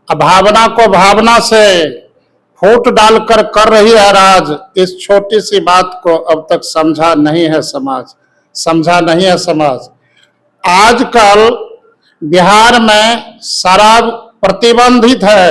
भावना को भावना से फूट डालकर कर रही है राज। इस छोटी सी बात को अब तक समझा नहीं है समाज। आजकल बिहार में शराब प्रतिबंधित है,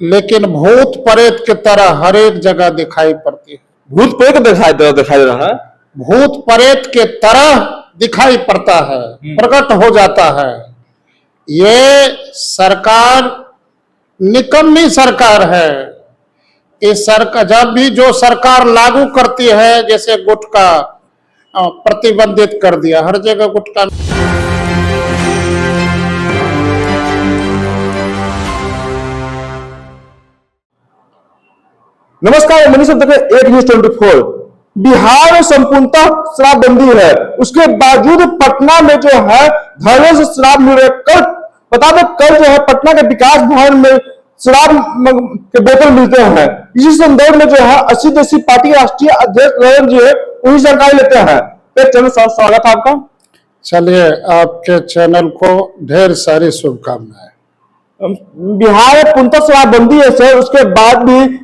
लेकिन भूत प्रेत की तरह हर एक जगह दिखाई पड़ती है। भूत प्रेत दिखाई दे रहा है। भूत प्रेत के तरह दिखाई पड़ता है, प्रकट हो जाता है। ये सरकार निकम्मी सरकार है। इस सरकार जब भी जो सरकार लागू करती है, जैसे गुटखा प्रतिबंधित कर दिया, हर जगह गुटखा। नमस्कार, मनीष देख एक न्यूज 24। बिहार में संपूर्णतः शराबबंदी है, उसके बावजूद पटना में जो है धरने से शराब मिल रही है। कल बता दें, कल जो है पटना के विकास भवन में शराब के बोतल मिलते हैं। इसी संदर्भ में जो है 80 देशी पार्टी के राष्ट्रीय अध्यक्ष नरेंद्र जी है, उन्हीं जानकारी लेते हैं। चैनल स्वागत है आपका। चलिए, आपके चैनल को ढेर सारी शुभकामनाएं। बिहार में पूर्णतः शराबबंदी है सर, उसके बाद भी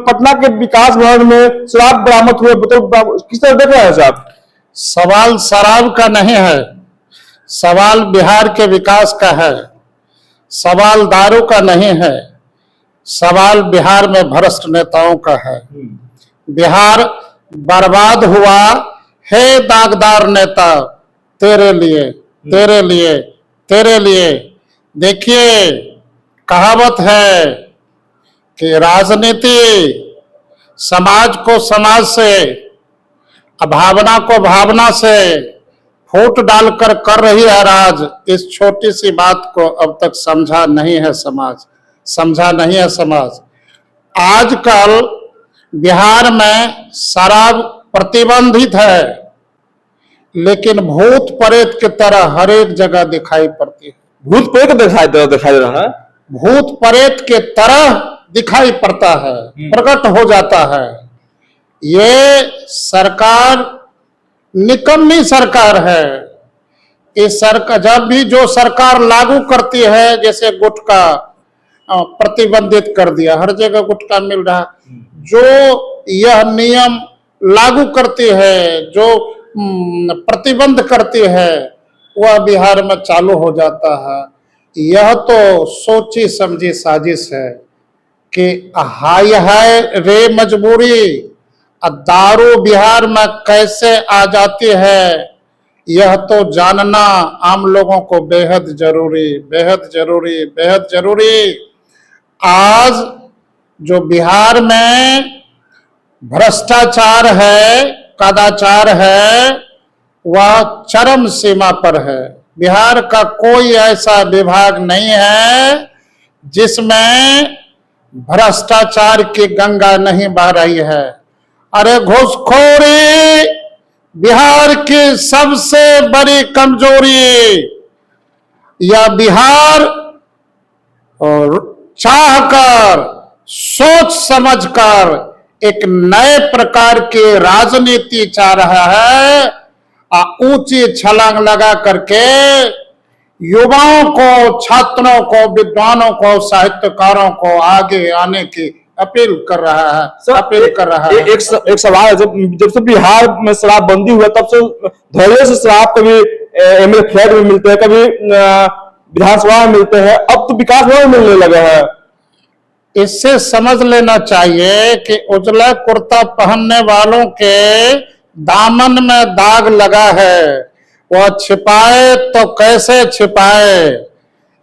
पटना के विकास भवन में शराब बरामद हुए, बोतल किस तरह देख रहे हैं साहब? सवाल शराब का नहीं है, सवाल बिहार के विकास का है। सवाल दारू का नहीं है, सवाल बिहार में भ्रष्ट नेताओं का है। बिहार बर्बाद हुआ है दागदार नेता, तेरे लिए तेरे लिए तेरे लिए। देखिए, कहावत है कि राजनीति समाज को समाज से, भावना को भावना से फूट डालकर कर रही है राज। इस छोटी सी बात को अब तक समझा नहीं है समाज। आजकल बिहार में शराब प्रतिबंधित है, लेकिन भूत प्रेत की तरह हर एक जगह दिखाई पड़ती है। भूत प्रेत दिखाई दे रहा है। भूत प्रेत के तरह दिखाई पड़ता है, प्रकट हो जाता है। ये सरकार निकम्मी सरकार है। इस सरकार जब भी जो सरकार लागू करती है, जैसे गुटखा प्रतिबंधित कर दिया, हर जगह गुटखा मिल रहा। जो यह नियम लागू करती है, जो प्रतिबंध करती है, वह बिहार में चालू हो जाता है। यह तो सोची समझी साजिश है कि हाय हाय रे मजबूरी, दारू बिहार में कैसे आ जाती है, यह तो जानना आम लोगों को बेहद जरूरी। आज जो बिहार में भ्रष्टाचार है, कदाचार है, वह चरम सीमा पर है। बिहार का कोई ऐसा विभाग नहीं है जिसमें भ्रष्टाचार की गंगा नहीं बह रही है। अरे घूसखोरी बिहार की सबसे बड़ी कमजोरी। यह बिहार चाहकर, सोच समझकर एक नए प्रकार की राजनीति चाह रहा है। ऊंची छलांग लगा करके युवाओं को, छात्रों को, विद्वानों को, साहित्यकारों को आगे आने की अपील कर रहा है। एक सवाल है, जब से बिहार में शराबबंदी हुआ तब से धड़े से शराब कभी एमएलए फ्लैट में मिलते हैं, कभी विधानसभा में मिलते हैं, अब तो विकास भवन में मिलने लगे हैं। इससे समझ लेना चाहिए कि उजला कुर्ता पहनने वालों के दामन में दाग लगा है। वह छिपाए तो कैसे छिपाए।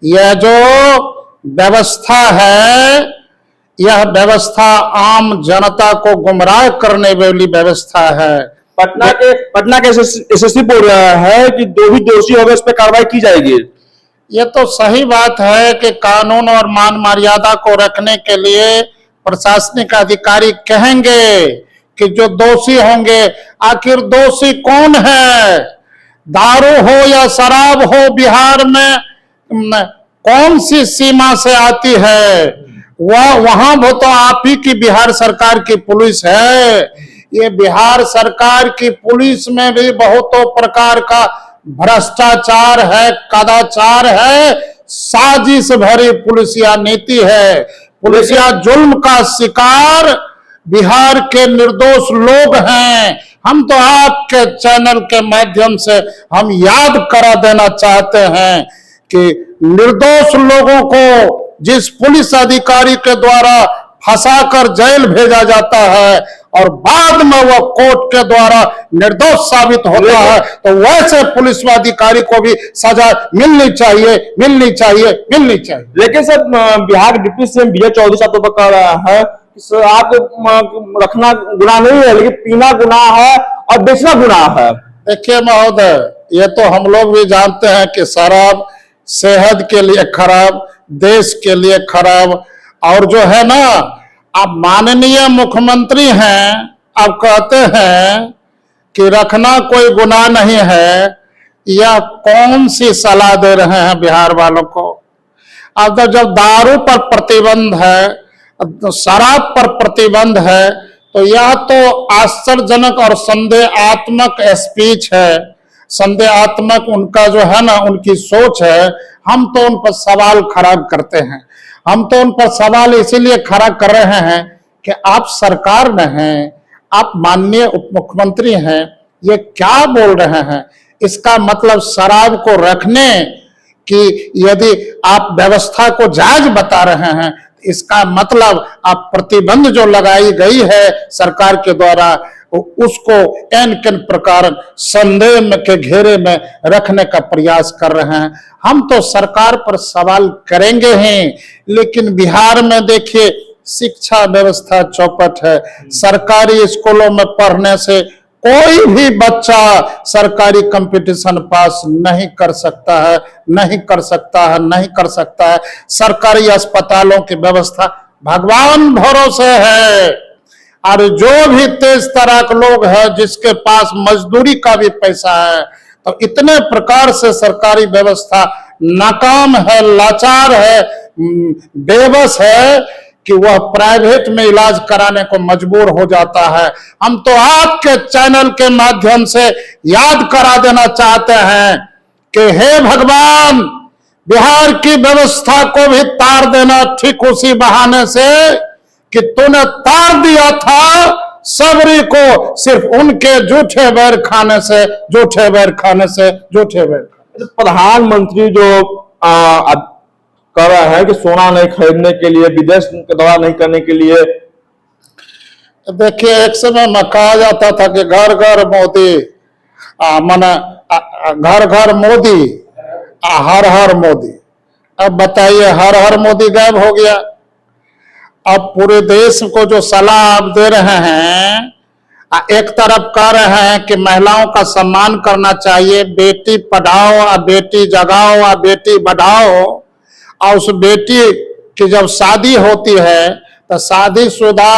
यह जो व्यवस्था है, यह व्यवस्था आम जनता को गुमराह करने वाली व्यवस्था है। पटना के एसएसपी बोल रहा है कि जो भी दोषी होगा इस पर कार्रवाई की जाएगी। यह तो सही बात है कि कानून और मान मर्यादा को रखने के लिए प्रशासनिक अधिकारी कहेंगे कि जो दोषी होंगे। आखिर दोषी कौन है? दारू हो या शराब हो, बिहार में कौन सी सीमा से आती है? वहां वो तो आप ही की बिहार सरकार की पुलिस है। ये बिहार सरकार की पुलिस में भी बहुतों प्रकार का भ्रष्टाचार है, कदाचार है, साजिश भरी पुलिसिया नीति है। पुलिसिया जुल्म का शिकार बिहार के निर्दोष लोग हैं। हम तो आपके चैनल के माध्यम से हम याद करा देना चाहते हैं कि निर्दोष लोगों को जिस पुलिस अधिकारी के द्वारा फंसाकर जेल भेजा जाता है और बाद में वह कोर्ट के द्वारा निर्दोष साबित होता है, तो वैसे पुलिस अधिकारी को भी सजा मिलनी चाहिए, मिलनी चाहिए, मिलनी चाहिए। लेकिन सर बिहार के डिप्टी सीएम विजय चौधरी साहब तो कह रहा है कि आग रखना गुनाह नहीं है, लेकिन पीना गुनाह है और बेचना गुनाह है। देखिए महोदय, ये तो हम लोग भी जानते हैं कि शराब सेहत के लिए खराब, देश के लिए खराब। और जो है ना, आप माननीय मुख्यमंत्री हैं, आप कहते हैं कि रखना कोई गुनाह नहीं है। यह कौन सी सलाह दे रहे हैं बिहार वालों को? अब जब दारू पर प्रतिबंध है, शराब पर प्रतिबंध है, तो यह तो आश्चर्यजनक और संदेहात्मक स्पीच है, संदेहात्मक उनका जो है ना, उनकी सोच है। हम तो उन पर सवाल खड़ा करते हैं। हम तो उन पर सवाल इसीलिए खड़ा कर रहे हैं कि आप सरकार में हैं, आप माननीय उप मुख्यमंत्री हैं, ये क्या बोल रहे हैं? इसका मतलब शराब को रखने की यदि आप व्यवस्था को जायज बता रहे हैं, इसका मतलब आप प्रतिबंध जो लगाई गई है सरकार के द्वारा उसको एन किन प्रकार संदेह के घेरे में रखने का प्रयास कर रहे हैं। हम तो सरकार पर सवाल करेंगे ही, लेकिन बिहार में देखिए शिक्षा व्यवस्था चौपट है। सरकारी स्कूलों में पढ़ने से कोई भी बच्चा सरकारी कंपटीशन पास नहीं कर सकता है, नहीं कर सकता है, नहीं कर सकता है। सरकारी अस्पतालों की व्यवस्था भगवान भरोसे है। और जो भी तेज तराक लोग हैं, जिसके पास मजदूरी का भी पैसा है, तो इतने प्रकार से सरकारी व्यवस्था नाकाम है, लाचार है, बेबस है कि वह प्राइवेट में इलाज कराने को मजबूर हो जाता है। हम तो आपके चैनल के माध्यम से याद करा देना चाहते हैं कि हे भगवान, बिहार की व्यवस्था को भी तार देना ठीक उसी बहाने से कि तूने तार दिया था सबरी को सिर्फ उनके झूठे बैर खाने से, झूठे बैर खाने से, झूठे बैर। प्रधानमंत्री जो कर रहा है कि सोना नहीं खरीदने के लिए, विदेश का दौरा नहीं करने के लिए। देखिए, एक समय में कहा जाता था कि घर घर मोदी, माना घर घर मोदी, हर हर मोदी। अब बताइए, हर हर मोदी गायब हो गया। अब पूरे देश को जो सलाह आप दे रहे हैं, एक तरफ कह रहे हैं कि महिलाओं का सम्मान करना चाहिए, बेटी पढ़ाओ और बेटी जगाओ और बेटी बढ़ाओ, और उस बेटी की जब शादी होती है तो शादीशुदा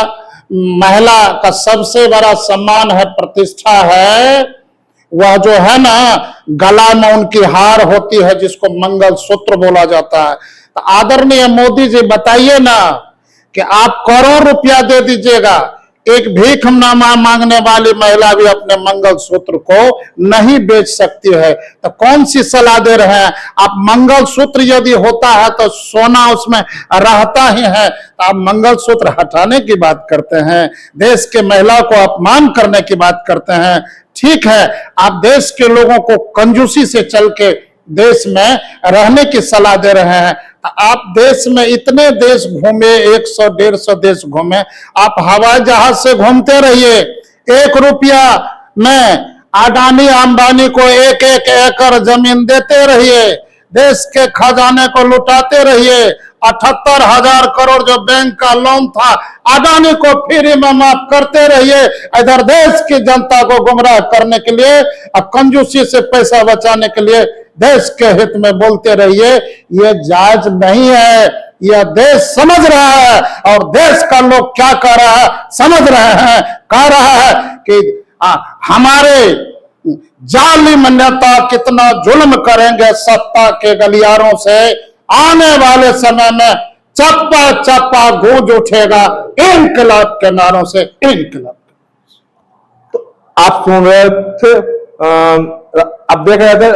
महिला का सबसे बड़ा सम्मान है, प्रतिष्ठा है, वह जो है ना गला में उनकी हार होती है जिसको मंगल सूत्र बोला जाता है। तो आदरणीय मोदी जी बताइए ना कि आप करोड़ रुपया दे दीजिएगा, एक भीख मांगने वाली महिला भी अपने मंगल सूत्र को नहीं बेच सकती है। तो कौन सी सलाह दे रहे हैं आप? मंगल सूत्र यदि होता है तो सोना उसमें रहता ही है, तो आप मंगल सूत्र हटाने की बात करते हैं, देश के महिला को अपमान करने की बात करते हैं। ठीक है, आप देश के लोगों को कंजूसी से चल के देश में रहने की सलाह दे रहे हैं। आप देश में इतने देश घूमे, 100-150 देश घूमे, आप हवाई जहाज से घूमते रहिए, 1 रुपया में अडानी अंबानी को 1-1 एकड़ जमीन देते रहिए, देश के खजाने को लुटाते रहिए। 78,000 करोड़ जो बैंक का लोन था, अडानी को फ्री में माफ करते रहिए। इधर देश की जनता को गुमराह करने के लिए और कंजूसी से पैसा बचाने के लिए देश के हित में बोलते रहिए। ये जायज नहीं है। यह देश समझ रहा है और देश का लोग क्या कह रहा है समझ रहे हैं। कह रहा है कि हमारे जालिम नेता कितना जुल्म करेंगे सत्ता के गलियारों से, आने वाले समय में चप्पा चप्पा गूंज उठेगा इनकलाब के नारों से, इनकलाब। तो आप सुन रहे थे, आप देख रहे थे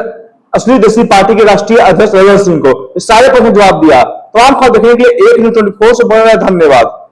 असली देशी पार्टी के राष्ट्रीय अध्यक्ष रविंद्र सिंह को। इस सारे प्रश्न जवाब दिया। तमाम खबर देखने के लिए एक न्यूज़ 24 से बने रहे। धन्यवाद।